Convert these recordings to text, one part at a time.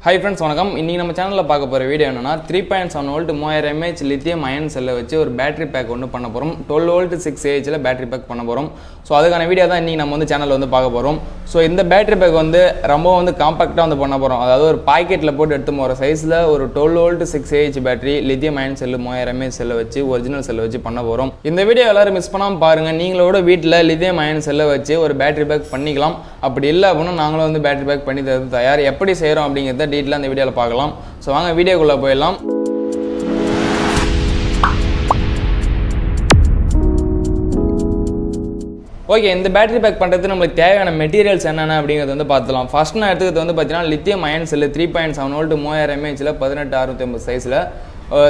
Hi friends, வணக்கம். இன்னைக்கு நம்ம சேனல்ல பார்க்க போற வீடியோ என்னன்னா 3.7 வோல்ட் 3000 mAh லித்தியம் அயன் செல்லை வச்சு ஒரு பேட்டரி பேக் ஒன்னு பண்ண போறோம். 12 வோல்ட் 6Ah ல பேட்டரி பேக் பண்ண போறோம். சோ அதுக்கான வீடியோ தான் இன்னைக்கு நம்ம சேனல்ல பார்க்க போறோம். சோ இந்த பேட்டரி பேக் ரொம்ப காம்பாக்ட்டா பண்ண போறோம். அதாவது ஒரு பாக்கெட்ல போட்டு எடுத்து போற சைஸ்ல ஒரு 12 volt 6Ah battery lithium ion cell 3000 mAh செல்லை வச்சு ஒரிஜினல் செல்லை வச்சு பண்ண போறோம். இந்த வீடியோ எல்லாரும் மிஸ் பண்ணாம பாருங்க. நீங்களோட வீட்ல லித்தியம் அயன் செல்லை வச்சு ஒரு பேட்டரி பேக் பண்ணிக்கலாம். அப்படி இல்ல அப்படினா நாங்களும் பேட்டரி பேக் பண்ணி தரது தயார். எப்படி செய்றோம் அப்படிங்கறத டீடைலா இந்த வீடியோல பார்க்கலாம். சோ வாங்க வீடியோக்குள்ள போயிடலாம். ஓகே, இந்த பேட்டரி பேக் பண்றதுக்கு நமக்கு தேவையான மெட்டீரியல்ஸ் என்னென்ன அப்படிங்கறது பார்த்தலாம். ஃபர்ஸ்ட் நான் எடுத்துக்கிறது பார்த்தீங்கன்னா லித்தியம் அயன் செல் 3.7 வோல்ட் 3000 mAh ல 18650 சைஸ்ல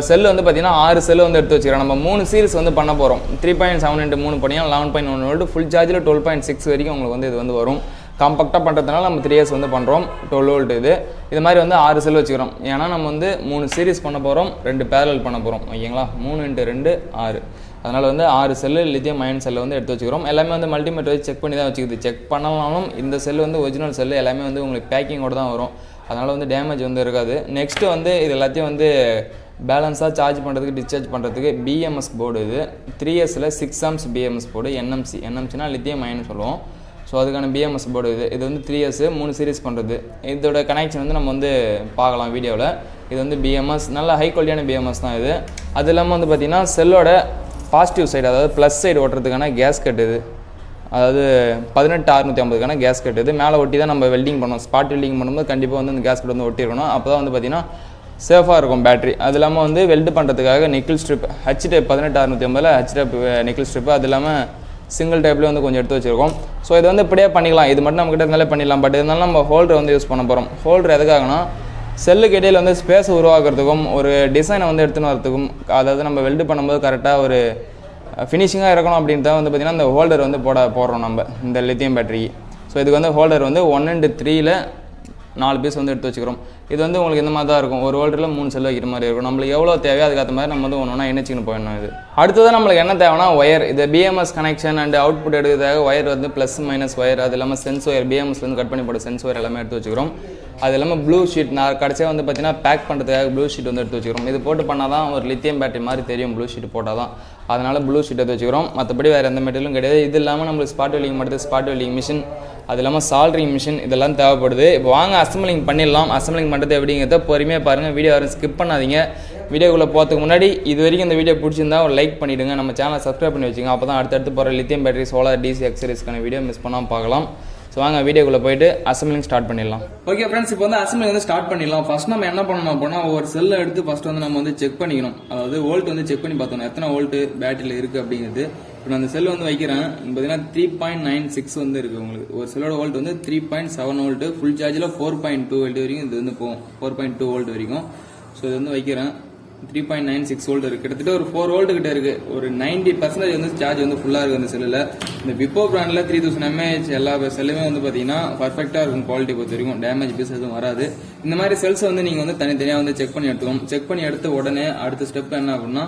செல் பார்த்தீங்கன்னா 6 செல் எடுத்து வச்சுக்கிறோம். நம்ம 3 சீரிஸ் பண்ண போறோம். 3.7 into 3 பண்ணியா 11.1 வோல்ட் ஃபுல் சார்ஜ்ல 12.6 வரைக்கும் உங்களுக்கு இது வரும். காம்பாக்டா பண்றதுனால நம்ம 3S பண்றோம். 12 வோல்ட் இது மாதிரி 6 செல் வச்சுக்கிறோம். ஏன்னா நம்ம 3 சீரிஸ் பண்ண போறோம், 2 parallel பண்ண போறோம். ஓகேங்களா? 3 into 2 6. அதனால 6 செல் லித்தியம் அயன் செல் எடுத்து வச்சுக்கிறோம். எல்லாமே மல்டிமீட்டர் வச்சு செக் பண்ணி தான் வச்சுக்குது. செக் பண்ணாலும் இந்த செல் ஒரிஜினல் செல் எல்லாமே உங்களுக்கு பேக்கிங்கோட தான் வரும். அதனால டேமேஜ் இருக்காது. நெக்ஸ்ட் இது எல்லாத்தையும் பேலன்ஸாக சார்ஜ் பண்ணுறதுக்கு டிஸ்சார்ஜ் பண்ணுறதுக்கு BMS போர்டு இது 3Sல 6 amps BMS போர்டு NMCனா லித்தியம் அயன் சொல்லுவோம். ஸோ அதுக்கான BMS போர்டு இது 3S 3 சீரிஸ் பண்ணுறது. இதோட கனெக்ஷன் நம்ம பார்க்கலாம் வீடியோவில். இது BMS நல்ல ஹை குவாலிட்டியான BMS தான் இது. அது இல்லாமல் பார்த்தீங்கன்னா செல்லோட பாசிட்டிவ் சைடு, அதாவது ப்ளஸ் சைடு ஓட்டுறதுக்கான கேஸ் கட் இது, அதாவது 18650க்கான கேஸ் கட் இது மேலே ஒட்டி தான் நம்ம வெல்டிங் பண்ணோம். ஸ்பாட் வெல்டிங் பண்ணும்போது கண்டிப்பாக இந்த கேஸ் கட் ஒட்டிடணும். அப்போ தான் பார்த்தீங்கன்னா சேஃபாக இருக்கும் பேட்டரி. அது இல்லாமல் வெல்டு பண்ணுறதுக்காக நிக்கிள் ஸ்ட்ரிப் H டைப் 18650ல் H டைப் நிக்கிள் ஸ்ட்ரிப்பு, அது இல்லாமல் சிங்கிள் டைப்லேயே கொஞ்சம் எடுத்து வச்சுருக்கோம். ஸோ இது இப்படியே பண்ணிக்கலாம். இது மட்டும் நம்மக்கிட்ட இருந்தாலே பண்ணிடலாம். பட் இருந்தாலும் நம்ம ஹோல்டர் யூஸ் பண்ண போகிறோம். ஹோல்டர் எதுக்காகனா செல்லுக்கு இடையில் ஸ்பேஸ் உருவாக்குறதுக்கும் ஒரு டிசைனை எடுத்துன்னு வரதுக்கும், அதாவது நம்ம வெல்டு பண்ணும்போது கரெக்டாக ஒரு ஃபினிஷிங்காக இருக்கணும் அப்படின்ட்டு பார்த்தீங்கன்னா இந்த ஹோல்டர் போடுறோம் நம்ம இந்த லித்தியம் பேட்டரிக்கு. ஸோ இதுக்கு ஹோல்டர் 1 into 3ல 4 பீஸ் எடுத்து வச்சுக்கிறோம். இது உங்களுக்கு இந்த மாதிரி தான் இருக்கும். ஒரு ஹோல்டரில் 3 செல் வைக்கிற மாதிரி இருக்கும். நம்மளுக்கு எவ்வளோ தேவையோ அதுக்கேற்ற மாதிரி நம்ம ஒன்றா இணைச்சின்னு போயிடணும். இது அடுத்தது நம்மளுக்கு என்ன தேவைன்னா ஒயர். இது BMS கனெக்ஷன் அண்ட் அவுட்புட் எடுக்கிறதுக்காக ஒயர் ப்ளஸ் மைனஸ் ஒயர், அது இல்லாமல் சென்ஸ் ஒயர் BMSலேருந்து கட் பண்ணி போட சென்ஸ் ஒயர் எல்லாமே எடுத்து வச்சுக்கிறோம். அது இல்லாமல் ப்ளூ ஷீட் நான் கடைசியாக பார்த்தீங்கன்னா பேக் பண்ணுறதுக்காக ப்ளூ ஷீட் எடுத்து வச்சுக்கிறோம். இது போட்டு பண்ணால் தான் ஒரு லித்தியம் பேட்டரி மாதிரி தெரியும். ப்ளூ ஷீட் போட்டால் தான், அதனால் ப்ளூ ஷீட் எடுத்து வச்சுக்கிறோம். மற்றபடி வேறு எந்த மெட்டீரியலும் கிடையாது. இது இல்லாமல் நம்மளுக்கு ஸ்பாட் வெல்டிங் பண்ணுறது ஸ்பாட் வெல்டிங் மிஷின், அது இல்லாமல் சால்ட்ரிங் மிஷின் இதெல்லாம் தேவைப்படுது. இப்போ வாங்க அசம்பிளிங் பண்ணிடலாம். அசம்பிளிங் பண்ணுறது எப்படிங்கிறத பொறுமையாக பாருங்கள். வீடியோ யாரும் ஸ்கிப் பண்ணாதீங்க. வீடியோக்குள்ளே போகிறதுக்கு முன்னாடி இது வரைக்கும் இந்த வீடியோ பிடிச்சிருந்தா ஒரு லைக் பண்ணிவிடுங்க. நம்ம சேனலை சப்ஸ்கிரைப் பண்ணி வச்சுங்க. அப்போ தான் அடுத்தடுத்து போகிற லித்தியம் பேட்டரி சோலார் DC அக்சரிஸ்க்கான வீடியோ மிஸ் பண்ணாமல் பார்க்கலாம். ஸோ வாங்க வீடியோக்குள்ளே போயிட்டு அசம்பிளிங் ஸ்டார்ட் பண்ணிடலாம். ஓகே ஃப்ரெண்ட்ஸ், இப்போ அசம்பிளிங் ஸ்டார்ட் பண்ணிடலாம். ஃபர்ஸ்ட் நம்ம என்ன பண்ணணும் அப்படின்னா ஒரு செல்லை எடுத்து ஃபர்ஸ்ட் நம்ம செக் பண்ணிக்கணும். அதாவது வோல்ட் செக் பண்ணி பார்த்தோம் எத்தனை வோல்ட் பேட்டரியில் இருக்குது அப்படிங்கிறது. இப்போ நான் அந்த செல் வைக்கிறேன். பார்த்தீங்கன்னா 3.96 இருக்கு. உங்களுக்கு ஒரு செல்லோட வோல்ட் 3.7 வோல்ட் ஃபுல் சார்ஜில் 4.2 வோல்ட் வரைக்கும் இது போகும். 4.2 வோல்ட் வரைக்கும். ஸோ இது வைக்கிறேன். 3.96 வோல்ட் இருக்கு. கிட்டத்தட்ட ஒரு 4 வோல்ட் கிட்ட இருக்கு. ஒரு 90% சார்ஜ் ஃபுல்லா இருக்கு அந்த செல்லுல. இந்த விப்போ பிராண்ட்ல 3000 mAh எல்லா செல்லுமே பாத்தீங்கன்னா பர்ஃபெக்டா இருக்கும். குவாலிட்டி பொறுத்த வரைக்கும் டேமேஜ் பீஸ் எதுவும் வராது. இந்த மாதிரி செல்ஸ் நீங்க தனித்தனியா செக் பண்ணி எடுத்துக்கணும். செக் பண்ணி எடுத்த உடனே அடுத்த ஸ்டெப் என்ன அப்படின்னா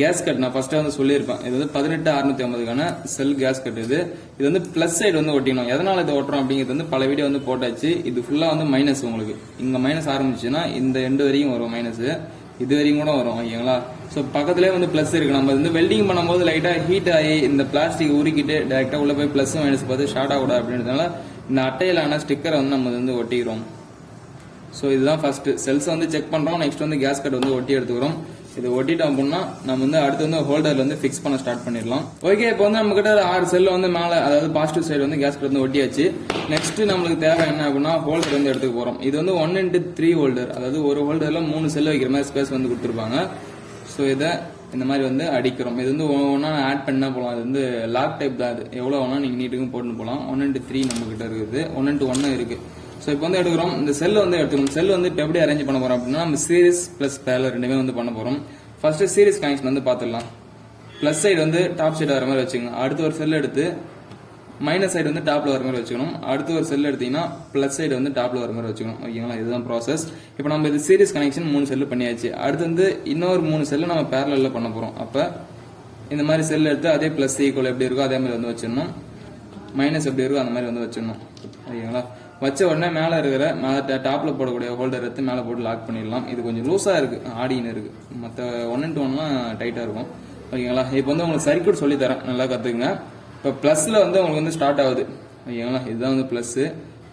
கேஸ் கட். நான் ஃபர்ஸ்ட் சொல்லியிருப்பேன். இது 18650க்கான செல் கேஸ் கட். இது பிளஸ் சைடு ஒட்டிக்கணும். எதனால இதை ஒட்டுறோம் அப்படிங்கிறது பல வீடியோ போட்டாச்சு. இது ஃபுல்லா மைனஸ். உங்களுக்கு இங்க மைனஸ் ஆரம்பிச்சுன்னா இந்த எண்டு வரைக்கும் வரும் மைனஸ். இது வரைக்கும் கூட வரும். ஓகேங்களா? ஸோ பக்கத்துலேயே பிளஸ் இருக்கு. நம்ம வெல்டிங் பண்ணும்போது லைட்டா ஹீட் ஆகி இந்த பிளாஸ்டிக் உருக்கிட்டு டைரக்டா உள்ள போய் பிளஸ் மைனஸ் பார்த்து ஷார்ட் ஆகக்கூடாது அப்படின்றதுனால இந்த அட்டையிலான ஸ்டிக்கரை நம்ம ஒட்டிக்கிறோம். ஸோ இதுதான் ஃபர்ஸ்ட் செல்ஸ் செக் பண்றோம். நெக்ஸ்ட் கேஸ் கட் ஒட்டி எடுத்துக்கிறோம். இது ஒட்டிட்டோம் அப்படின்னா நம்ம அடுத்து ஹோல்டர்ல ஃபிக்ஸ் பண்ண ஸ்டார்ட் பண்ணிடலாம். ஓகே, இப்போ நம்ம கிட்ட 6 செல் மேல, அதாவது பாசிட்டிவ் சைடு கேஸ் கட் ஒட்டியாச்சு. நெக்ஸ்ட் நம்மளுக்கு தேவை என்ன அப்படின்னா ஹோல்டர் எடுத்துக்க போறோம். இது 1 into 3 ஹோல்டர், அதாவது ஒரு ஹோல்டர்ல 3 செல் வைக்கிற மாதிரி ஸ்பேஸ் கொடுத்துருப்பாங்க. ஸோ இதை இந்த மாதிரி அடிக்கிறோம். இது ஒவ்வொன்றா ஆட் பண்ணா போகலாம். இது லாக் டைப் தான். இது எவ்வளவு வேணா நீங்க நீட்டுக்கும் போட்டு போகலாம். 1 into 3 நம்ம கிட்ட இருக்குது. 1 into 1 இருக்கு. ஸோ இப்போ எடுக்கிறோம். இந்த செல் எடுத்துக்கணும். செல் இப்போ எப்படி அரேஞ்ச் பண்ண போறோம் அப்படின்னா நம்ம சீரிஸ் பிளஸ் பேரலல் ரெண்டுமே பண்ண போறோம். ஃபர்ஸ்ட் சீரிஸ் கனெக்ஷன் பார்த்துடலாம். பிளஸ் சைடு டாப் சைடு வர மாதிரி வச்சுக்கணும். அடுத்து ஒரு செல் எடுத்து மைனஸ் சைடு டாப்ல வர மாதிரி வச்சுக்கணும். அடுத்து ஒரு செல் எடுத்தீங்கன்னா பிளஸ் சைடு டாப்ல வர மாதிரி வச்சுக்கணும். ஓகேங்களா? இதுதான் ப்ராசஸ். இப்போ நம்ம இது சீரிஸ் கனெக்ஷன் 3 செல் பண்ணியாச்சு. அடுத்து இன்னொரு 3 செல் நம்ம பேரலல்ல பண்ண போறோம். அப்ப இந்த மாதிரி செல் எடுத்து அதே பிளஸ் ஈக்குவல் எப்படி இருக்கோ அதே மாதிரி வச்சிடணும். மைனஸ் எப்படி இருக்கோ அந்த மாதிரி வச்சிடணும். ஓகேங்களா. வச்ச உடனே மேலே இருக்கிற டாப்பில் போடக்கூடிய ஹோல்டர் எடுத்து மேலே போட்டு லாக் பண்ணிடலாம். இது கொஞ்சம் லூஸாக இருக்குது, ஆடின்னு இருக்குது. மற்ற 1:1 டைட்டாக இருக்கும். ஓகேங்களா. இப்போ வந்து உங்களுக்கு சர்க்யூட் சொல்லித்தரேன், நல்லா கற்றுக்குங்க. இப்போ ப்ளஸில் வந்து உங்களுக்கு வந்து ஸ்டார்ட் ஆகுது. ஓகேங்களா. இதுதான் வந்து ப்ளஸ்ஸு.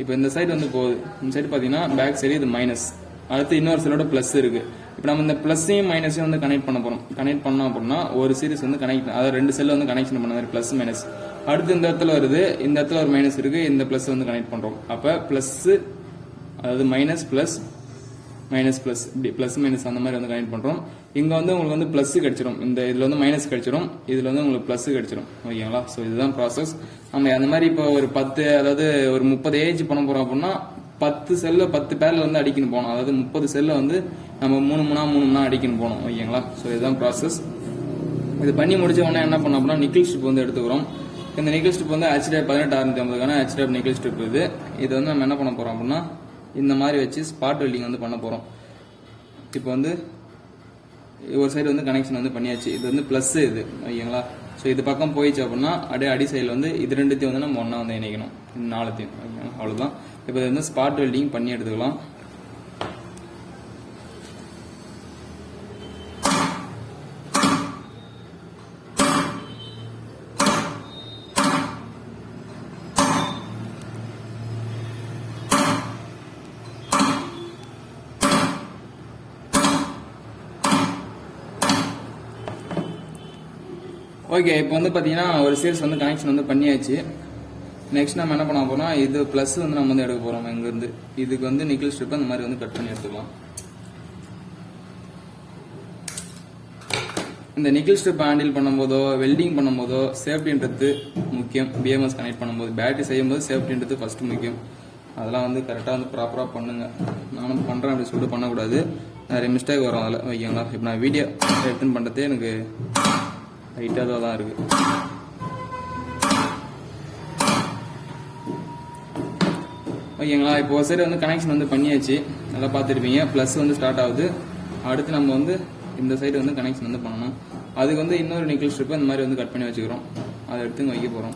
இப்போ இந்த சைடு வந்து போகுது. இந்த சைடு பார்த்தீங்கன்னா பேக் சைடு இது மைனஸ். அடுத்து இன்னொரு சைடோட ப்ளஸ் இருக்குது. இப்போ நம்ம இந்த ப்ளஸ்ஸையும் மைனஸையும் வந்து கனெக்ட் பண்ண போகிறோம். கனெக்ட் பண்ணோம் அப்படின்னா ஒரு சீரிஸ் வந்து கனெக்ட், அதாவது 2 செல்லு வந்து கனெக்ஷன் பண்ண மாதிரி ப்ளஸ் மைனஸ். அடுத்து இந்த இடத்துல வருது, இந்த இடத்துல ஒரு மைனஸ் இருக்குது, இந்த ப்ளஸ் வந்து கனெக்ட் பண்ணுறோம். அப்போ ப்ளஸ்ஸு, அதாவது மைனஸ் ப்ளஸ் மைனஸ் ப்ளஸ், இப்படி ப்ளஸ் மைனஸ் அந்த மாதிரி வந்து கனெக்ட் பண்ணுறோம். இங்கே வந்து உங்களுக்கு வந்து ப்ளஸ் கிடைச்சிடும், இந்த இதில் வந்து மைனஸ் கிடைச்சிடும், இதில் வந்து உங்களுக்கு ப்ளஸ் கிடைச்சிடும். ஓகேங்களா. ஸோ இதுதான் ப்ராசஸ். நம்ம அந்த மாதிரி இப்போ ஒரு 10, அதாவது ஒரு 30 ஏஜ் பண்ண போகிறோம் அப்படின்னா 10 செல்ல 10 பேரில் வந்து அடிக்கணும் போகணும். அதாவது 30 செல்லை வந்து நம்ம 3 அடிக்கணும் போகணும். ஓகேங்களா. ஸோ இதுதான் ப்ராசஸ். இது பண்ணி முடிச்ச உடனே என்ன பண்ணோம் அப்படின்னா நிக்கிள் ஸ்ட்ரிப் வந்து எடுத்துக்கிறோம். இந்த நிக்கிள் ஸ்ட்ரிப் வந்து HDAP 18650 HDAP நிக்கிள் ஸ்ட்ரிப். இது வந்து நம்ம என்ன பண்ண போகிறோம் அப்படின்னா இந்த மாதிரி வச்சு ஸ்பாட் வெல்டிங் வந்து பண்ண போகிறோம். இப்போ வந்து ஒரு சைடு வந்து கனெக்ஷன் வந்து பண்ணியாச்சு. இது வந்து ப்ளஸ் இது. ஓகேங்களா. ஸோ இது பக்கம் போயிடுச்சு அப்படின்னா அப்படியே அடி சைடில் வந்து இது 2த்தையும் வந்து நம்ம ஒன்றா வந்து இணைக்கணும், இந்த 4த்தையும். ஓகேங்களா. அவ்வளோதான். இப்போ இது வந்து ஸ்பாட் வெல்டிங் பண்ணி எடுத்துக்கலாம். ஓகே. இப்போ வந்து பார்த்தீங்கன்னா ஒரு சீரிஸ் வந்து கனெக்ஷன் வந்து பண்ணியாச்சு. நெக்ஸ்ட் நம்ம என்ன பண்ண போறோம்னா இது ப்ளஸ் வந்து நம்ம வந்து எடுக்க போகிறோம். இங்கேருந்து இதுக்கு வந்து நிக்கிள் ஸ்ட்ரிப் அந்த மாதிரி வந்து கட் பண்ணி எடுத்துக்கலாம். இந்த நிக்கிள் ஸ்ட்ரிப் ஹேண்டில் பண்ணும்போதோ வெல்டிங் பண்ணும்போதோ சேஃப்டின்றது முக்கியம். பிஎம்எஸ் கனெக்ட் பண்ணும்போது பேட்டரி செய்யும்போது சேஃப்டின்றது ஃபர்ஸ்ட் முக்கியம். அதெல்லாம் வந்து கரெக்டாக வந்து ப்ராப்பராக பண்ணுங்க. நானும் பண்ணுறேன் அப்படி சொல்லிட்டு பண்ணக்கூடாது, நிறைய மிஸ்டேக் வரும் அதில். ஓகேங்களா. இப்போ நான் வீடியோ எடுத்துன்னு பண்ணுறதே எனக்கு ஹைட்டாக தான் இருக்குது. ஓகேங்களா. இப்போ ஒரு சைடு வந்து கனெக்ஷன் வந்து பண்ணியாச்சு, நல்லா பார்த்துருப்பீங்க. ப்ளஸ் வந்து ஸ்டார்ட் ஆகுது. அடுத்து நம்ம வந்து இந்த சைடு வந்து கனெக்ஷன் வந்து பண்ணணும். அதுக்கு வந்து இன்னொரு நிக்கிள் ஸ்ட்ரிப் இந்த மாதிரி வந்து கட் பண்ணி வச்சுக்கிறோம். அதை எடுத்து வைக்க போகிறோம்.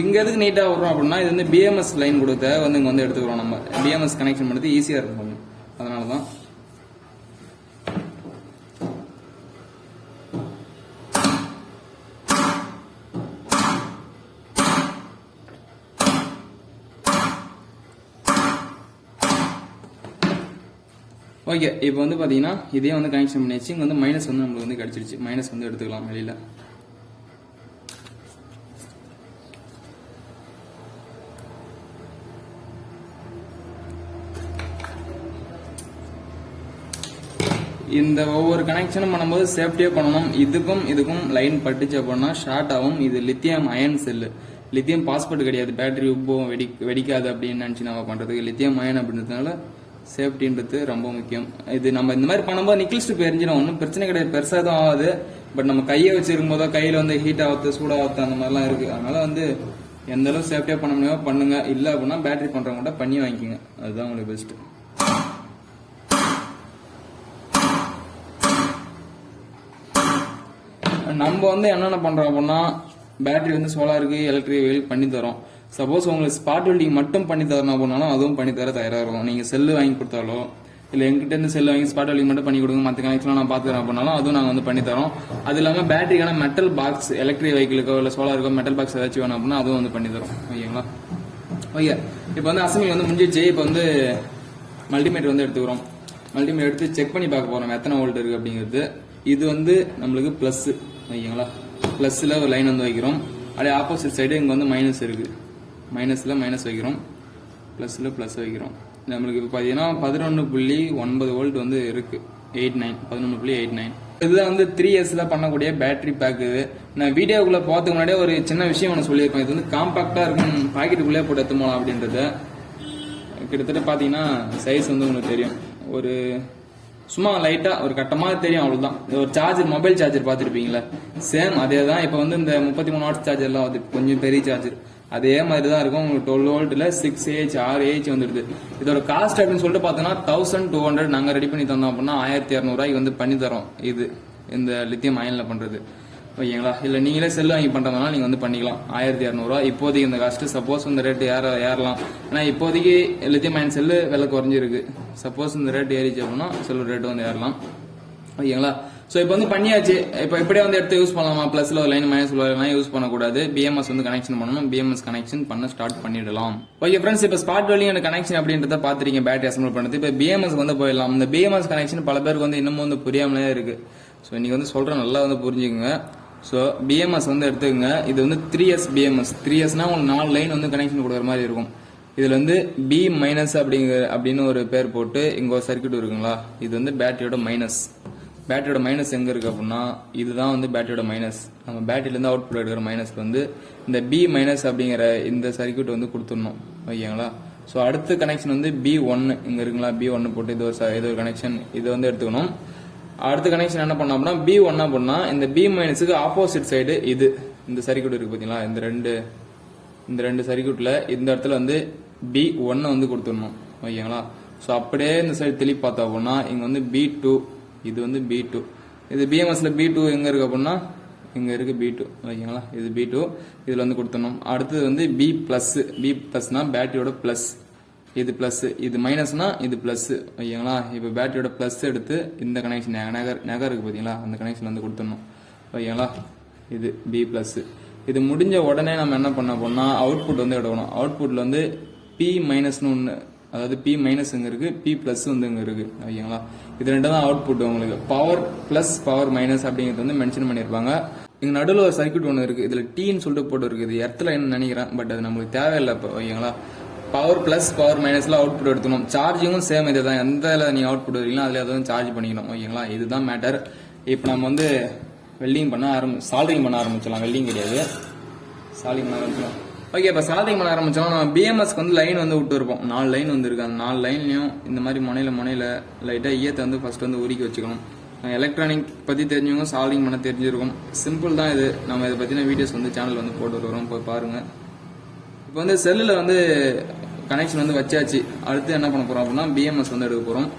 இங்கே எதுக்கு நீட்டாக வரும் அப்படின்னா இது வந்து பிஎம்எஸ் லைன் கொடுத்த வந்து இங்கே வந்து எடுத்துக்கிறோம். நம்ம பிஎம்எஸ் கனெக்ஷன் பண்ணுறது ஈஸியாக இருக்கும், அதனால தான். ஓகே. இப்போ வந்து பார்த்தீங்கன்னா இதே வந்து கனெக்ஷன் பண்ணியாச்சு. இங்கே வந்து மைனஸ் வந்து நம்மளுக்கு வந்து கிடச்சிருச்சு. மைனஸ் வந்து எடுத்துக்கலாம் வெளியில். இந்த ஒவ்வொரு கனெக்ஷனும் பண்ணும்போது சேஃப்டியாக பண்ணணும். இதுக்கும் லைன் பட்டுச்சு அப்படின்னா ஷார்ட் ஆகும். இது lithium ion cell, lithium phosphate கிடையாது. பேட்டரி உப்போம் வெடிக்காது அப்படின்னு நினச்சி நம்ம பண்ணுறதுக்கு லித்தியம் அயன் அப்படின்றதுனால சேஃப்டின்றது ரொம்ப முக்கியம். இது நம்ம இந்த மாதிரி பண்ணும்போது நிக்கிள் ஸ்ட்ரிப் எரிஞ்சிடும், ஒன்றும் பிரச்சனை கிடையாது, பெருசாக தான் ஆகுது. பட் நம்ம கையை வச்சிருக்கும் போதோ கையில் வந்து ஹீட் ஆகுது, சூடாகுது, அந்த மாதிரிலாம் இருக்குது. அதனால வந்து எந்த அளவு சேஃப்டியாக பண்ண முடியுமோ பண்ணுங்க. இல்லை அப்படின்னா பேட்டரி பண்ணுறவங்க கூட பண்ணி வாங்கிக்கோங்க, அதுதான் உங்களுக்கு பெஸ்ட்டு. நம்ம வந்து என்னென்ன பண்ணுறோம் அப்படின்னா பேட்டரி வந்து சோலாருக்கு எலக்ட்ரிக் வெயில் பண்ணி தரோம். சப்போஸ் உங்களுக்கு ஸ்பாட் வெல்டிங் மட்டும் பண்ணி தரணும் அப்படின்னாலும் அதுவும் பண்ணி தர தயாராக இருக்கும். நீங்கள் செல்லு வாங்கி கொடுத்தாலோ இல்லை எங்கிட்ட இருந்து செல்லு வாங்கி ஸ்பாட் வெல்டிங் மட்டும் பண்ணி கொடுங்க, மற்ற கனெக்ஷன்லாம் நான் பார்த்துக்கிறேன் அப்படின்னாலும் அதுவும் நாங்கள் வந்து பண்ணி தரோம். அது இல்லாமல் பேட்டரிக்கான மெட்டல் பாக்ஸ், எலக்ட்ரிக் வெஹிக்கிளுக்கோ இல்லை சோலாருக்கோ மெட்டல் பாக்ஸ் ஏதாச்சும் வேணும் அப்படின்னா அதுவும் வந்து பண்ணி தரோம். ஓகேங்களா. ஓகே. இப்போ வந்து அசம்பிளி வந்து முடிஞ்சிச்சு. இப்போ வந்து மல்டிமீட்டர் வந்து எடுத்துக்கிறோம். மல்டிமீட்டர் எடுத்து செக் பண்ணி பார்க்க போகிறோம் எத்தனை வோல்ட் இருக்குது அப்படிங்கிறது. இது வந்து நம்மளுக்கு ப்ளஸ். ஓகேங்களா. ப்ளஸில் ஒரு லைன் வந்து வைக்கிறோம். அப்படியே ஆப்போசிட் சைடு இங்கே வந்து மைனஸ் இருக்குது. மைனஸில் மைனஸ் வைக்கிறோம், ப்ளஸில் ப்ளஸ் வைக்கிறோம். நம்மளுக்கு இப்போ பார்த்தீங்கன்னா 11.9 வோல்ட் வந்து இருக்குது. 11.89. இதுதான் வந்து 3Sல பண்ணக்கூடிய பேட்டரி பேக். இது நான் வீடியோக்குள்ளே போகிறதுக்கு முன்னாடியே ஒரு சின்ன விஷயம் ஒன்று சொல்லியிருப்பேன். இது வந்து காம்பாக்டாக இருக்கும், பாக்கெட்டுக்குள்ளே போட்டு எடுத்து போகலாம் அப்படின்றத. கிட்டத்தட்ட பார்த்தீங்கன்னா சைஸ் வந்து உங்களுக்கு தெரியும், ஒரு சும்மா லைட்டாக ஒரு கட்டமாக தெரியும், அவ்வளோதான். ஒரு சார்ஜர், மொபைல் சார்ஜர் பார்த்துருப்பீங்களா, சேம் அதே தான். இப்போ வந்து இந்த 33 வாட்ஸ் சார்ஜர்லாம் வந்து கொஞ்சம் பெரிய சார்ஜர் அதே மாதிரி தான் இருக்கும். உங்களுக்கு 12 வோல்ட்டில் 6H 6H வந்துடுது. இதோட காஸ்ட் அப்படின்னு சொல்லிட்டு பார்த்தோன்னா 1200 நாங்கள் ரெடி பண்ணி தந்தோம் அப்படின்னா 1200 ரூபாய்க்கு வந்து பண்ணி தரோம். இது இந்த லித்தியம் அயனில் பண்ணுறது. ஓகேங்களா. இல்லை நீங்களே செல் வாங்கி பண்ணுறதுனால நீங்கள் வந்து பண்ணிக்கலாம். 1200 இப்போதைக்கு இந்த காஸ்ட்டு. சப்போஸ் இந்த ரேட்டு ஏறலாம். ஏன்னா இப்போதைக்கு லித்தியம் அயன் செல்லு விலை குறைஞ்சிருக்கு. சப்போஸ் இந்த ரேட் ஏறிச்சு அப்படின்னா செல்லு ரேட்டு வந்து ஏறலாம். ஓகேங்களா. ஸோ இப்போ வந்து பண்ணியாச்சு. இப்போ இப்படியே வந்து எடுத்து யூஸ் பண்ணலாமா? ப்ளஸில் ஒரு லைன் மைனஸ் லைன் யூஸ் பண்ணக்கூடாது. பிஎம்எஸ் வந்து கனெக்ஷன் பண்ணணும். பிஎம்எஸ் கனெக்ஷன் பண்ண ஸ்டார்ட் பண்ணிடலாம். ஓகே ஃப்ரெண்ட்ஸ், இப்போ ஸ்பாட் வெல்டிங் அண்ட் கனெக்ஷன் அப்படின்றத பார்த்துருக்கீங்க பேட்டரி அசம்பிள் பண்ணுறது. இப்போ பிஎம்எஸ் வந்து போயிடலாம். இந்த பிஎம்எஸ் கனெக்ஷன் பல பேருக்கு வந்து இன்னமும் வந்து புரியாமலே இருக்கு. ஸோ இன்னைக்கு வந்து சொல்கிறேன், நல்லா வந்து புரிஞ்சுக்கோங்க. ஸோ பிஎம்எஸ் வந்து எடுத்துக்கோங்க. இது வந்து 3S பிஎம்எஸ். 3Sனா உங்களுக்கு 4 லைன் வந்து கனெக்ஷன் கொடுக்குற மாதிரி இருக்கும். இதுல வந்து பி மைனஸ் அப்படின்னு ஒரு பேர் போட்டு இங்க ஒரு சர்க்யூட் இருக்குங்களா, இது வந்து பேட்டரியோட மைனஸ். பேட்டரியோட மைனஸ் எங்க இருக்கு அப்படின்னா இதுதான் வந்து பேட்டரியோட மைனஸ். நம்ம பேட்டரியில இருந்து அவுட்புட் எடுக்கிற மைனஸ்க்கு வந்து இந்த பி மைனஸ் அப்படிங்கிற இந்த சர்க்யூட் வந்து கொடுத்துடணும். ஓகேங்களா. ஸோ அடுத்த கனெக்ஷன் வந்து B1 இங்க இருக்குங்களா, B1 போட்டு இது ஒரு கனெக்ஷன், இது வந்து எடுத்துக்கணும். அடுத்த கனெக்ஷன் என்ன பண்ணோம் அப்படின்னா B1 அப்படின்னா இந்த பி மைனஸுக்கு ஆப்போசிட் சைடு இது இந்த சர்க்யூட் இருக்கு பாத்தீங்களா, இந்த ரெண்டு சர்க்யூட்ல இந்த இடத்துல வந்து B1 வந்து கொடுத்துடணும். ஓகேங்களா. ஸோ அப்படியே இந்த சைடு தெளிவு பார்த்தோம் அப்படின்னா இங்க வந்து B2, இது வந்து B2. இது பிஎம்எஸ்ல B2 எங்க இருக்கு அப்படின்னா இங்க இருக்கு B2. ஓகேங்களா. இது B2 இதுல வந்து கொடுத்துடணும். அடுத்தது வந்து B பிளஸ்னா பேட்டரியோட பிளஸ், இது பிளஸ், இது மைனஸ்னா இது பிளஸ். ஓகேங்களா. இப்போ பேட்டரியோட பிளஸ் எடுத்து இந்த கனெக்ஷன் நகர் இருக்கு பாத்தீங்களா, அந்த கனெக்ஷன் வந்து கொடுத்துடணும். ஓகேங்களா. இது B பிளஸ். இது முடிஞ்ச உடனே நம்ம என்ன பண்ண போனா அவுட்புட் வந்து எடுக்கணும். அவுட்புட்ல வந்து P மைனஸ்னு ஒன்று, அதாவது P மைனஸ் இங்க இருக்கு, P பிளஸ் வந்து இங்க இருக்கு. ஓகேங்களா. இது ரெண்டு தான் அவுட்புட். உங்களுக்கு பவர் பிளஸ் பவர் மைனஸ் அப்படிங்கிறது வந்து மென்ஷன் பண்ணிருப்பாங்க. இங்க நடுவில் ஒரு சர்க்யூட் ஒன்று இருக்கு, இதுல டீன்னு சொல்லிட்டு போட்டு இருக்குது. எர்த்துல என்ன நினைக்கிறேன், பட் அது நம்மளுக்கு தேவையில்லை இப்போ. ஓகேங்களா. பவர் பிளஸ் பவர் மைனஸ்ல அவுட்புட் எடுத்துக்கணும். சார்ஜிங்கும் சேம் இது தான். எந்த நீங்க அவுட்புட் எடுக்கிறீங்களோ அதுல எதாவது சார்ஜ் பண்ணிக்கணும். ஓகேங்களா. இதுதான் மேட்டர். இப்போ நம்ம வந்து வெல்டிங் பண்ண சால்டரிங் பண்ண ஆரம்பிச்சலாம். வெல்டிங் கிடையாது, சால்டரிங் பண்ண ஆரம்பிச்சலாம். ஓகே. இப்போ சால்டரிங் பண்ண ஆரம்பிச்சோம். நம்ம பிஎம்எஸ்க்கு வந்து லைன் வந்து விட்டு இருப்போம். 4 லைன் வந்து இருக்கு. அந்த 4 லைன்லயும் இந்த மாதிரி முனையில லைட்டா ஈயத்தை வந்து ஃபர்ஸ்ட் வந்து உருக்கி வச்சுக்கணும். எலக்ட்ரானிக் பத்தி தெரிஞ்சவங்க சால்டரிங் பண்ண தெரிஞ்சிருக்கும். சிம்பிள் தான் இது. நம்ம இதை பத்தின வீடியோஸ் வந்து சேனல் வந்து போட்டு வருவோம், போய் பாருங்க. இப்போ வந்து செல்லுல வந்து கனெக்ஷன் வந்து வச்சாச்சு. அடுத்து என்ன பண்ண போறோம் அப்படின்னா பிஎம்எஸ் வந்து எடுக்க போறோம்.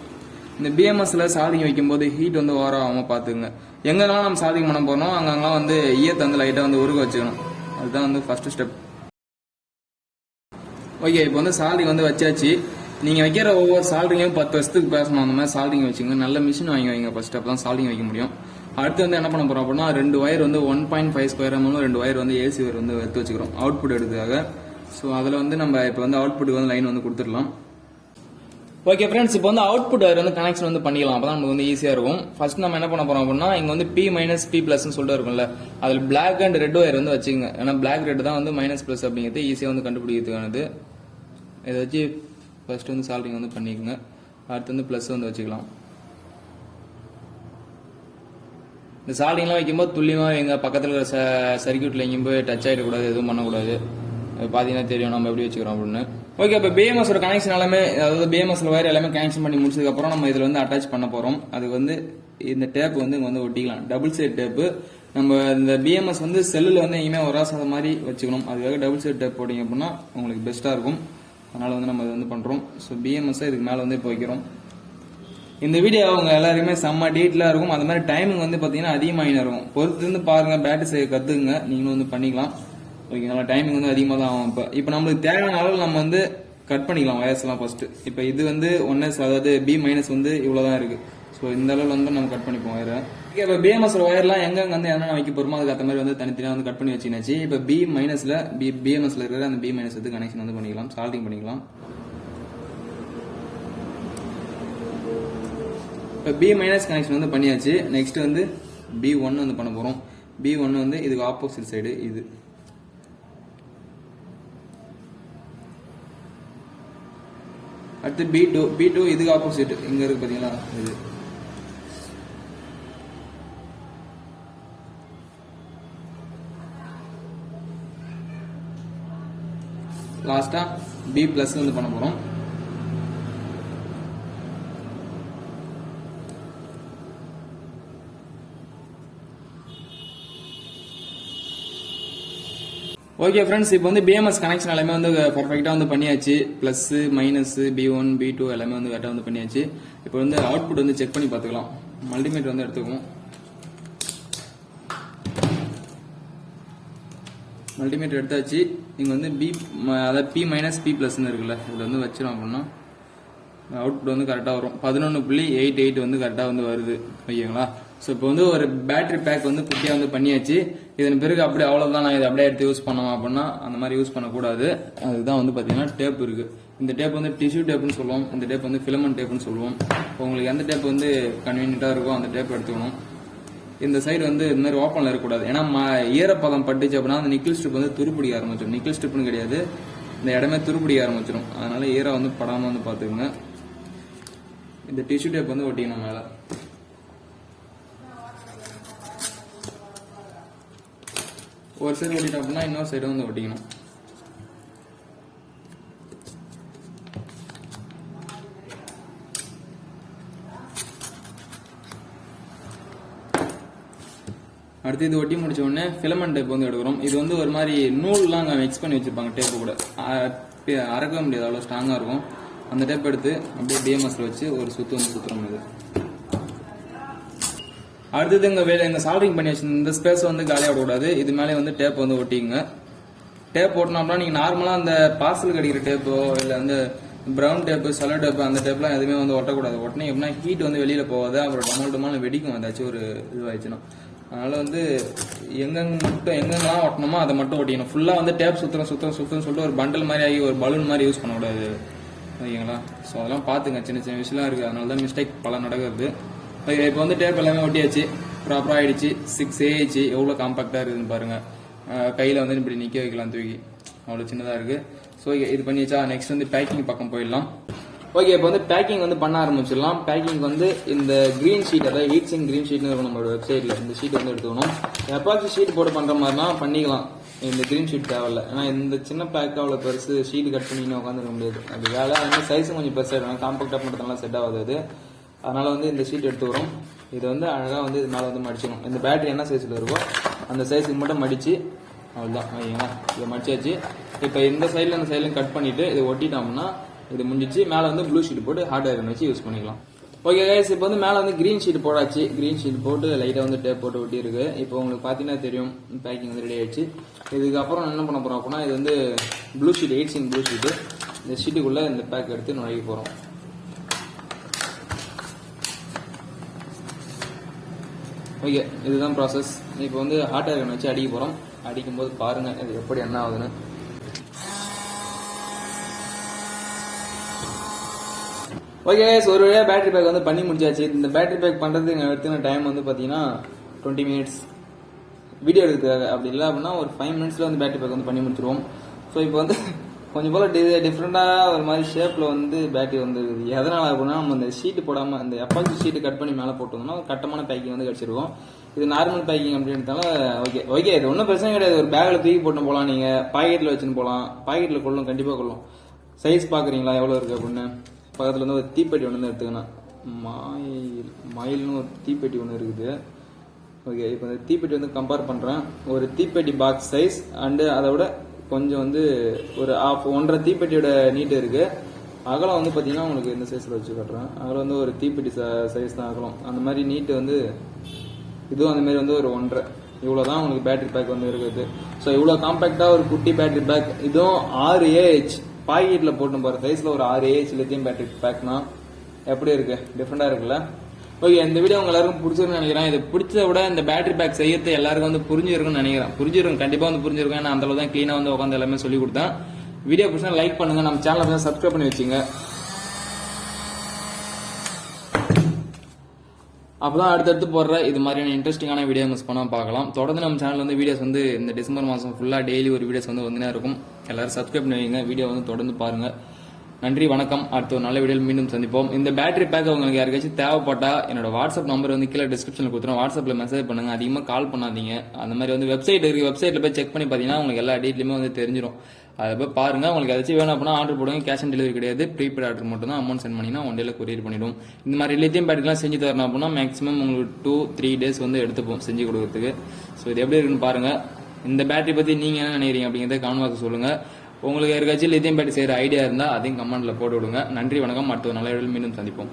இந்த பிஎம்எஸ்ல சால்டரிங் வைக்கும்போது ஹீட் வந்து ஓவர் ஆகாம பாத்துங்க. எங்கெல்லாம் நம்ம சால்டரிங் பண்ண போறோம் அங்கெல்லாம் வந்து ஈயத்தை வந்து லைட்டா வந்து உருக வச்சுக்கணும். அதுதான் வந்து ஃபர்ஸ்ட் ஸ்டெப். ஓகே. இப்போ வந்து சால்டரிங் வந்து வச்சாச்சு. நீங்க வைக்கிற ஒவ்வொரு சால்டரிங்கும் 10 வருஷத்துக்கு பேசணும். அந்த மாதிரி சால்டரிங் வச்சுங்க. நல்ல மிஷின் வாங்கி வைங்க ஃபர்ஸ்ட், அப்பதான் சால்டரிங் வைக்க முடியும். அடுத்து வந்து என்ன பண்ண போறோம் அப்படின்னா 2 ஒயர் வந்து 1.5 ஸ்கொயர் mm 2 ஒயர் வந்து ஏசி ஒயர் வந்து எடுத்து வச்சுக்கிறோம் அவுட்புட் எடுக்கிறதுக்காக. ஸோ அதில் வந்து நம்ம இப்போ வந்து அவுட்புட்டுக்கு வந்து லைன் வந்து கொடுத்துடலாம். ஓகே ஃப்ரெண்ட்ஸ், இப்போ வந்து அவுட்புட் ஒயர் வந்து கனெக்ஷன் வந்து பண்ணிக்கலாம். அப்பதான் நமக்கு வந்து ஈஸியா இருக்கும். ஃபர்ஸ்ட் நம்ம என்ன பண்ண போறோம் அப்படின்னா இங்க வந்து P மைனஸ் P பிளஸ்ன்னு சொல்லிட்டு இருக்கும்ல, அதில் பிளாக் அண்ட் ரெட் ஒயர் வந்து வச்சுங்க. ஏன்னா பிளாக் ரெட் தான் வந்து மைனஸ் பிளஸ் அப்படிங்கிறது ஈஸியா வந்து கண்டுபிடிக்கிறதுக்கானது. இதை வச்சு ஃபர்ஸ்ட் வந்து சால்டரிங் வந்து பண்ணிக்கோங்க. அடுத்து வந்து பிளஸ் வந்து வச்சுக்கலாம். இந்த சால்டரிங்லாம் வைக்கும்போது துல்லியமாக எங்க பக்கத்தில் இருக்கிற சர்க்யூட்ல எங்கேயும் போய் டச் ஆகிடக்கூடாது, எதுவும் பண்ணக்கூடாது. பார்த்தீங்கன்னா தெரியும் நம்ம எப்படி வச்சுக்கிறோம் அப்படின்னு. ஓகே. இப்போ பிஎம்எஸ் கனெக்ஷன் எல்லாமே, அதாவது பிஎம்எஸ் ஒயர் எல்லாமே கனெக்ஷன் பண்ணி முடிச்சதுக்கு அப்புறம் நம்ம இதில் வந்து அட்டாச் பண்ண போறோம். அதுக்கு வந்து இந்த டேப் வந்து இங்கே வந்து ஒட்டிக்கலாம், டபுள் சைட் டேப்பு. நம்ம இந்த பிஎம்எஸ் வந்து செல்லில் வந்து எங்கேயுமே வராசாத மாதிரி வச்சுக்கணும். அதுக்காக டபுள் சைட் டேப் போட்டிங்க அப்படின்னா உங்களுக்கு பெஸ்ட்டாக இருக்கும். அதனால வந்து நம்ம இது வந்து பண்றோம். ஸோ பிஎம்எஸ் இதுக்கு மேலே வந்து இப்போ வைக்கிறோம். இந்த வீடியோ அவங்க எல்லாருமே செம்ம டீட்டெயிலாக இருக்கும். அது மாதிரி டைமிங் வந்து பார்த்தீங்கன்னா அதிகமாக இருக்கும். பொறுத்து இருந்து பாருங்க, பேட்டரி செய்ய கற்றுக்குங்க, நீங்களும் வந்து பண்ணிக்கலாம். ஓகேங்களா. டைமிங் வந்து அதிகமாக தான் ஆகும். இப்போ நம்மளுக்கு தேவையான அளவு நம்ம வந்து கட் பண்ணிக்கலாம் வயர்ஸ் எல்லாம் ஃபர்ஸ்ட். இப்போ இது வந்து 1S, அதாவது B மைனஸ் வந்து இவ்வளோதான் இருக்கு. ஸோ இந்த அளவில் வந்து நம்ம கட் பண்ணிப்போம் வயரை. ஓகே. இப்போ பிஎம்எஸ் ஒயர்லாம் எங்கெங்க வந்து என்னென்ன வைக்க போறோமோ அதுக்கு அந்த மாதிரி வந்து தனித்தனியாக வந்து கட் பண்ணி வச்சுக்கினாச்சு. இப்போ பிஎம்எஸ்ல இருக்கிற அந்த B மைனஸ் வந்து கனெக்ஷன் வந்து பண்ணிக்கலாம், சால்டிங் பண்ணிக்கலாம். இப்போ B மைனஸ் கனெக்ஷன் வந்து பண்ணியாச்சு. நெக்ஸ்ட் வந்து B1 வந்து பண்ண போறோம். B1 வந்து இதுக்கு ஆப்போசிட் சைடு இது. அடுத்து B2 இதுக்கு ஆப்போசிட் இங்க இருக்கு பாத்தீங்களா, இது. லாஸ்டா B பிளஸ் வந்து பண்ண போறோம். ஓகே ஃப்ரெண்ட்ஸ், இப்போ வந்து பிஎம்எஸ் கனெக்ஷன் எல்லாமே வந்து பர்ஃபெக்டா வந்து பண்ணியாச்சு. பிளஸ் மைனஸ் B1 B2 எல்லாமே வந்து கரெக்டாக வந்து பண்ணியாச்சு. இப்போ வந்து அவுட்புட் வந்து செக் பண்ணி பார்த்துக்கலாம். மல்டிமீட்டர் வந்து எடுத்துக்குவோம். மல்டிமீட்டர் எடுத்தாச்சு. இங்கே வந்து பி அதாவது P மைனஸ் P ப்ளஸ்ன்னு இருக்குல்ல, இதில் வந்து வச்சிடும் அப்படின்னா அவுட்புட் வந்து கரெக்டாக வரும். 11.88 வந்து கரெக்டாக வந்து வருது. ஓகேங்களா? ஸோ இப்போ வந்து ஒரு பேட்டரி பேக் வந்து குட்டியாக வந்து பண்ணியாச்சு. இதன் பிறகு அப்படி அவ்வளோதான், நான் இதை அப்படியே எடுத்து யூஸ் பண்ணுவோம் அப்படின்னா அந்த மாதிரி யூஸ் பண்ணக்கூடாது. அதுதான் வந்து பார்த்தீங்கன்னா டேப் இருக்குது. இந்த டேப் வந்து டிஷ்யூ டேப்னு சொல்லுவோம், இந்த டேப் வந்து ஃபிலமெண்ட் டேப்னு சொல்லுவோம். உங்களுக்கு எந்த டேப் வந்து கன்வீனியண்ட்டாக இருக்கோ அந்த டேப் எடுத்துக்கணும். இந்த சைடு வந்து இந்த மாதிரி ஓப்பனில் இருக்கக்கூடாது. ஏன்னா ஈரப்பதம் பட்டுச்சு அப்படின்னா அந்த நிக்கிள் ஸ்ட்ரிப் வந்து துருப்பிடிக்க ஆரம்பிச்சிடும். நிக்கிள் ஸ்ட்ரிப்னு கிடையாது, இந்த இடமே துருப்பிடிக்க ஆரம்பிச்சிடும். அதனால ஈரம் வந்து படாமல் வந்து பார்த்துக்குங்க. இந்த டிஷ்யூ டேப் வந்து ஒட்டிக்கணும் மேலே. ஒரு சைடு ஒட்டிட்டோம் அப்படின்னா இன்னொரு சைடு வந்து ஒட்டிக்கணும். அடுத்து இது ஒட்டி முடிச்ச உடனே ஃபிலமெண்ட் டேப் வந்து எடுக்கிறோம். இது வந்து ஒரு மாதிரி நூல்லாம் மிக்ஸ் பண்ணி வச்சிருப்பாங்க டேப்பு கூட, அறக்கவே முடியாது, அவ்வளோ ஸ்ட்ராங்காக இருக்கும். அந்த டேப் எடுத்து அப்படியே டிஎம்எஸ்ல வச்சு ஒரு சுற்று வந்து சுற்றுறோம். இது அடுத்தது எங்கள் சால்டரிங் பண்ணி வச்சு இந்த ஸ்பேஸ் வந்து காலியாக விடக்கூடாது. இது மேலே வந்து டேப் வந்து ஒட்டிங்க. டேப் ஓட்டினோம்னா நீங்கள் நார்மலாக அந்த பார்சல் கிடைக்கிற டேப்போ இல்லை வந்து ப்ரௌன் டேப்பு, செலோ டேப்பு, அந்த டேப்லாம் எதுவுமே வந்து ஒட்டக்கூடாது. ஒட்டினா எப்படின்னா ஹீட் வந்து வெளியில் போகாது, அப்புறம் டமால் வெடிக்கும் ஏதாச்சும் ஒரு இதுவாகிடுச்சுன்னா. அதனால வந்து எங்கெங்கெல்லாம் ஒட்டணுமோ அதை மட்டும் ஒட்டிக்கணும். ஃபுல்லாக வந்து டேப் சுற்றுன்னு சொல்லிட்டு ஒரு பண்டல் மாதிரி ஆகி ஒரு பலூன் மாதிரி யூஸ் பண்ணக்கூடாது. ஓகேங்களா? ஸோ அதெல்லாம் பார்த்துங்க, சின்ன சின்ன விஷயம்லாம் இருக்குது. அதனால தான் மிஸ்டேக் பல நடக்குது. ஓகே, இப்போ வந்து டேப் எல்லாமே ஒட்டியாச்சு, ப்ராப்பராக ஆகிடுச்சு. 6 AH எவ்வளோ காம்பாக்டாக இருக்குதுன்னு பாருங்கள். கையில் வந்து இப்படி நிற்க வைக்கலாம் தூக்கி, அவ்வளோ சின்னதாக இருக்குது. ஸோ இது பண்ணிச்சா, நெக்ஸ்ட் வந்து பேக்கிங் பக்கம் போயிடலாம். ஓகே, இப்போ வந்து பேக்கிங் வந்து பண்ண ஆரம்பிச்சிடலாம். பேக்கிங் வந்து இந்த க்ரீன் ஷீட், அதாவது ஹீட்ஸிங் க்ரீன் ஷீட்னு இருக்கும் நம்மளோட வெப்சைட்டில். இந்த ஷீட் வந்து எடுத்துக்கணும். எப்பாச்சும் ஷீட் போட்டு பண்ணுற மாதிரினா பண்ணிக்கலாம், இந்த க்ரீன் ஷீட் தேவையில்ல. ஏன்னா இந்த சின்ன பேக் அவ்வளோ பெருசு ஷீட் கட் பண்ணின்னு உட்காந்துருக்க முடியாது. அது வேலை வந்து சைஸும் கொஞ்சம் பெருசாக இருக்கும், காம்பாக்டாக பண்ணுறதுனால செட் ஆகாது. அதனால வந்து இந்த ஷீட் எடுத்துக்கிறோம். இது வந்து அழகாக வந்து இது மேலே வந்து மடிச்சிடும். இந்த பேட்டரி என்ன சைஸில் இருக்கோ அந்த சைஸுக்கு மட்டும் மடித்து அவ்வளோதான். ஓகேங்களா? இதை மடிச்சாச்சு. இப்போ இந்த சைடில் அந்த சைட்லையும் கட் பண்ணிவிட்டு இது ஒட்டிட்டோம்னா இது முடிஞ்சிச்சு. மேலே வந்து ப்ளூ ஷீட் போட்டு ஹார்ட் ஐரன் வச்சு யூஸ் பண்ணிக்கலாம். ஓகே கைஸ், இப்போ வந்து மேலே வந்து க்ரீன் ஷீட் போடாச்சு. க்ரீன் ஷீட் போட்டு லைட்டாக வந்து டேப் போட்டு ஒட்டி இருக்கு. இப்போ உங்களுக்கு பார்த்தீங்கன்னா தெரியும் பேக்கிங் வந்து ரெடி ஆயிடுச்சு. இதுக்கப்புறம் என்ன பண்ண போகிறோம் அப்படின்னா, இது வந்து ப்ளூ ஷீட், 8 ப்ளூ ஷீட்டு. இந்த ஷீட்டுக்குள்ளே இந்த பேக் எடுத்து நுழைக்க போகிறோம். ஓகே, இதுதான் ப்ராசஸ். இப்போ வந்து ஹாட் ஐரன் வச்சு அடிக்க போகிறோம். அடிக்கும்போது பாருங்கள் இது எப்படி என்ன ஆகுதுன்னு. ஓகே கைஸ், ஒரு வழியாக பேட்டரி பேக் வந்து பண்ணி முடிச்சாச்சு. இந்த பேட்டரி பேக் பண்ணுறதுக்கு எடுத்துன டைம் வந்து பார்த்தீங்கன்னா 20 மினிட்ஸ் வீடியோ எடுக்கிறதுக்காக. அப்படி இல்லை அப்படின்னா ஒரு 5 மினிட்ஸில் வந்து பேட்டரி பேக் வந்து பண்ணி முடிச்சிருவோம். ஸோ இப்போ வந்து கொஞ்சம் போல் டிஃப்ரெண்ட்டாக ஒரு மாதிரி ஷேப்பில் வந்து பேட்டரி வந்து எதனால் அப்படின்னா, நம்ம இந்த ஷீட்டு போடாமல் இந்த எப்பாச்சும் ஷீட்டு கட் பண்ணி மேலே போட்டோம்னா கட்டமான பேக்கிங் வந்து கிடச்சிருக்கும். இது நார்மல் பேக்கிங் அப்படின்றதால ஓகே இது ஒன்றும் பிரச்சனை கிடையாது. ஒரு பேக்கில் தூக்கி போட்டு போகலாம், நீங்கள் பாக்கெட்டில் வச்சுன்னு போகலாம். பாக்கெட்டில் கொள்ளும், கண்டிப்பாக கொள்ளும். சைஸ் பார்க்குறீங்களா எவ்வளோ இருக்குது அப்படின்னு? பக்கத்தில் வந்து ஒரு தீப்பெட்டி ஒன்று வந்து எடுத்துக்கணும். மயில்னு ஒரு தீப்பெட்டி ஒன்று இருக்குது. ஓகே, இப்போ இந்த தீப்பெட்டி வந்து கம்பேர் பண்ணுறேன். ஒரு தீப்பெட்டி பாக்ஸ் சைஸ் அண்டு அதை விட கொஞ்சம் வந்து ஒரு 1.5 தீப்பெட்டியோட நீட்டு இருக்குது. அகலம் வந்து பார்த்தீங்கன்னா உங்களுக்கு இந்த சைஸில் வச்சு காட்டுறேன். அகலம் வந்து ஒரு தீப்பெட்டி சைஸ் தான் அகலம். அந்த மாதிரி நீட்டு வந்து இதுவும் அந்த மாதிரி வந்து ஒரு 1.5. இவ்வளோ தான் உங்களுக்கு பேட்டரி பேக் வந்து இருக்குது. ஸோ இவ்வளோ காம்பேக்டாக ஒரு குட்டி பேட்டரி பேக். இதுவும் 6 AH பாக்கெட்டில் போட்டு போகிற சைஸில் ஒரு 6 AH லித்தியம் பேட்டரி பேக்னா எப்படி இருக்கு? டிஃப்ரெண்டாக இருக்குல்ல? ஓகே, இந்த வீடியோ உங்க எல்லாருக்கும் பிடிச்சிருக்குன்னு நினைக்கிறேன். இது பிடிச்சத விட இந்த பேட்டரி பேக் செய்யறது எல்லாருக்கும் வந்து புரிஞ்சிருக்குன்னு நினைக்கிறேன். புரிஞ்சிருக்கும், கண்டிப்பாக வந்து புரிஞ்சிருக்கும். ஏன்னா அந்த அளவு தான் க்ளீனாக வந்து உட்காந்து எல்லாமே சொல்லி கொடுத்தேன். வீடியோ பிடிச்சா லைக் பண்ணுங்க, நம்ம சேனலை வந்து சப்ஸ்கிரைப் பண்ணி வச்சுங்க. அப்போதான் அடுத்தடுத்து போடுற இது மாதிரியான இன்ட்ரெஸ்டிங்கான வீடியோ மிஸ் பண்ணாமல் பார்க்கலாம். தொடர்ந்து நம்ம சேனல் வந்து வீடியோஸ் வந்து இந்த டிசம்பர் மாதம் ஃபுல்லாக டெய்லி ஒரு வீடியோஸ் வந்து வந்துனே இருக்கும். எல்லாரும் சப்ஸ்கிரைப் பண்ணி வைங்க, வீடியோ வந்து தொடர்ந்து பாருங்கள். நன்றி, வணக்கம். அடுத்த ஒரு நல்ல வீடியோவில் மீண்டும் சந்திப்போம். இந்த பேட்டரி பேக் உங்களுக்கு யாருக்காச்சும் தேவைப்பட்டா என்னோட வாட்ஸ்அப் நம்பர் வந்து கீழே டிஸ்கிரிப்ஷனில் கொடுத்துரும். வாட்ஸ்அப்பில் மெசேஜ் பண்ணுங்க, அதிகமாக கால் பண்ணாதீங்க. அந்த மாதிரி வந்து வெப்சைட் இருக்குது, வெப்சைட்டில் போய் செக் பண்ணி பார்த்தீங்கன்னா உங்களுக்கு எல்லா டீட்டெயிலுமே வந்து தெரிஞ்சிடும். அதை போய் பாருங்க. உங்களுக்கு ஏதாச்சும் வேணும் அப்படின்னா ஆர்டர் போடுங்க. கேஷ் ஆன் டெலிவரி கிடையாது, ப்ரீபெய்ட் ஆர்டர் மட்டும் தான். அமௌண்ட் சென்ட் பண்ணிங்கன்னா 1 டேல கொரியர் பண்ணிடும். இந்த மாதிரி லித்தியம் பேட்டரிலாம் செஞ்சு தரணும் அப்படின்னா மேக்ஸிமம் உங்களுக்கு 2-3 டேஸ் வந்து எடுத்துப்போம் செஞ்சு கொடுக்கறதுக்கு. ஸோ இது எப்படி இருக்குன்னு பாருங்க. இந்த பேட்டரி பற்றி நீங்கள் என்ன நினைக்கிறீங்க அப்படிங்கிறத கமெண்ட் பாக்ஸ் சொல்லுங்க. உங்களுக்கு யாருக்காச்சும் லித்தியம் பேட்டரி செய்கிற ஐடியா இருந்தால் அதையும் கமெண்ட்ல போட்டு விடுங்க. நன்றி, வணக்கம். அடுத்த நல்ல வீடியோவில் மீண்டும் சந்திப்போம்.